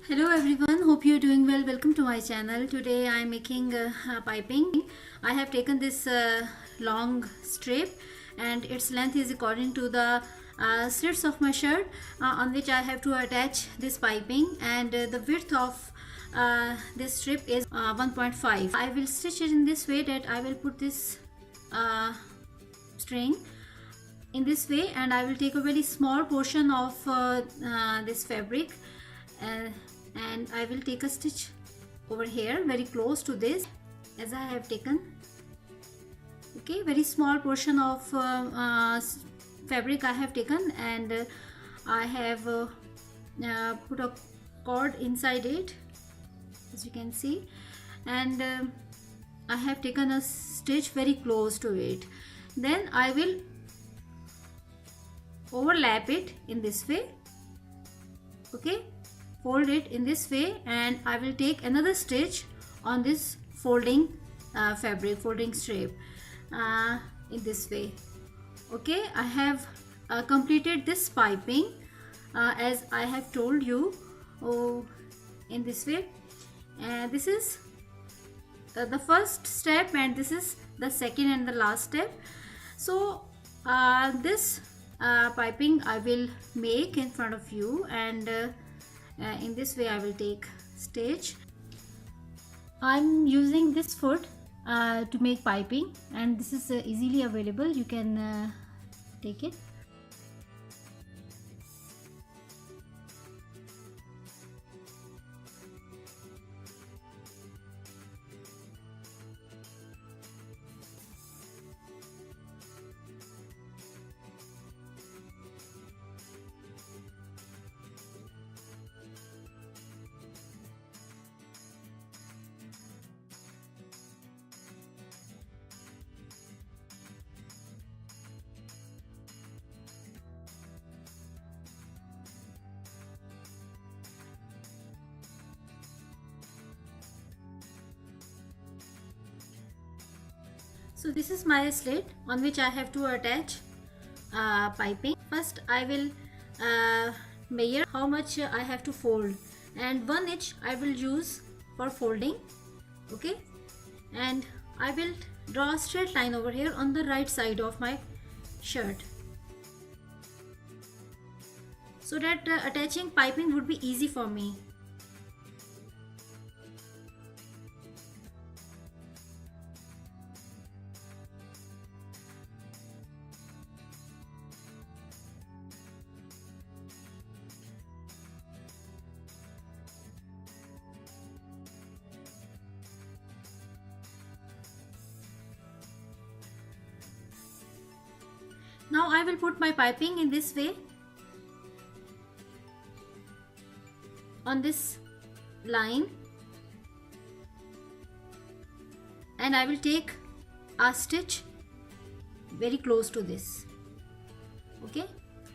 Hello everyone, hope you're doing well. Welcome to my channel. Today I am making piping. I have taken this long strip and its length is according to the slits of my shirt on which I have to attach this piping, and the width of this strip is 1.5. I will stitch it in this way that I will put this string in this way, and I will take a very small portion of this fabric and I will take a stitch over here very close to this, as I have taken very small portion of fabric I have taken, and I have put a cord inside it, as you can see, and I have taken a stitch very close to it. Then I will overlap it in this way, fold it in this way, and I will take another stitch on this folding folding strip in this way. I have completed this piping as I have told you in this way. This is the first step, and this is the second and the last step. So this piping I will make in front of you, and in this way I will take stitch. I'm using this foot to make piping, and this is easily available. You can take it. So this is my slit on which I have to attach piping. First I will measure how much I have to fold, and 1 inch I will use for folding. And I will draw a straight line over here on the right side of my shirt, so that attaching piping would be easy for me. Now I will put my piping in this way on this line, and I will take a stitch very close to this.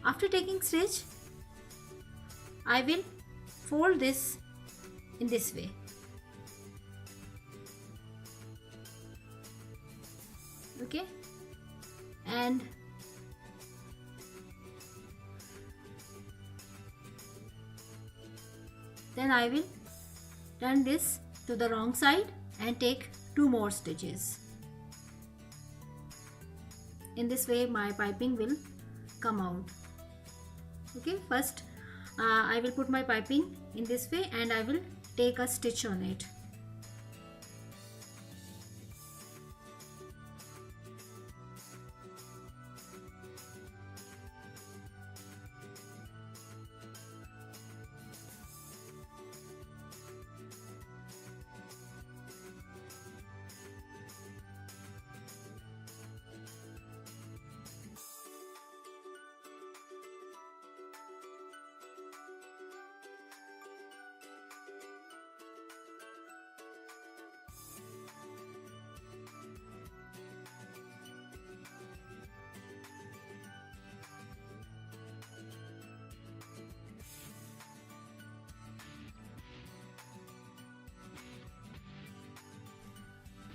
After taking stitch, I will fold this in this way. And then I will turn this to the wrong side and take 2 more stitches. In this way my piping will come out. First I will put my piping in this way, and I will take a stitch on it.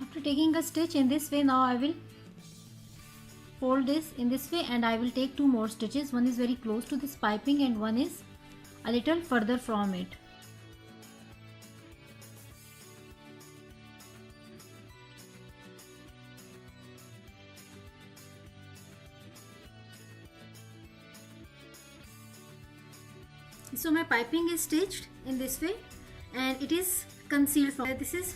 After taking a stitch in this way, now I will fold this in this way, and I will take 2 more stitches. One is very close to this piping and one is a little further from it. So my piping is stitched in this way and it is concealed from this is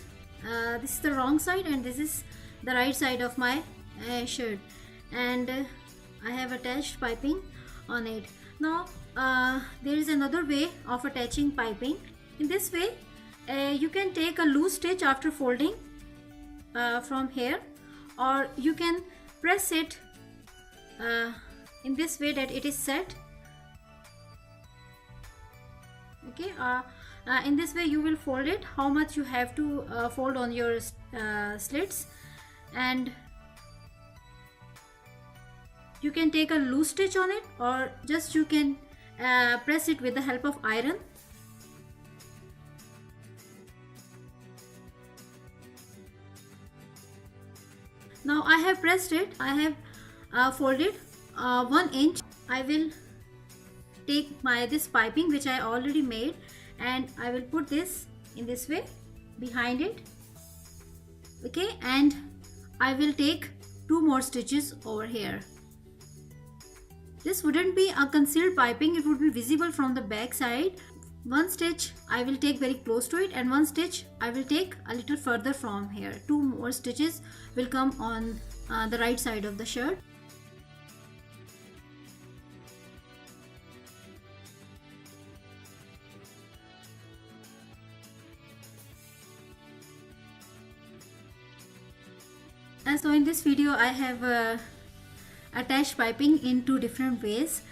the wrong side and this is the right side of my shirt, and I have attached piping on it. Now there is another way of attaching piping. In this way you can take a loose stitch after folding from here, or you can press it in this way that it is set. Okay, in this way you will fold it how much you have to fold on your slits, and you can take a loose stitch on it, or just you can press it with the help of iron. Now I have pressed it, I have folded 1 inch. I will take this piping which I already made and I will put this in this way behind it. Okay, and I will take 2 more stitches over here. This wouldn't be a concealed piping, it would be visible from the back side. 1 stitch I will take very close to it and 1 stitch I will take a little further from here. 2 more stitches will come on the right side of the shirt. And so in this video I have attached piping in 2 different ways.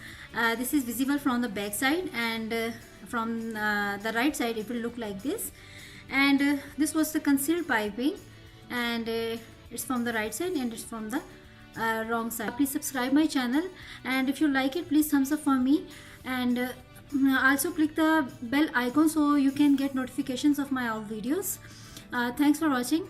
This is visible from the back side, and from the right side it will look like this, and this was the concealed piping, and it's from the right side and it's from the wrong side. Please subscribe my channel, and if you like it please thumbs up for me, and also click the bell icon so you can get notifications of my all videos. Thanks for watching.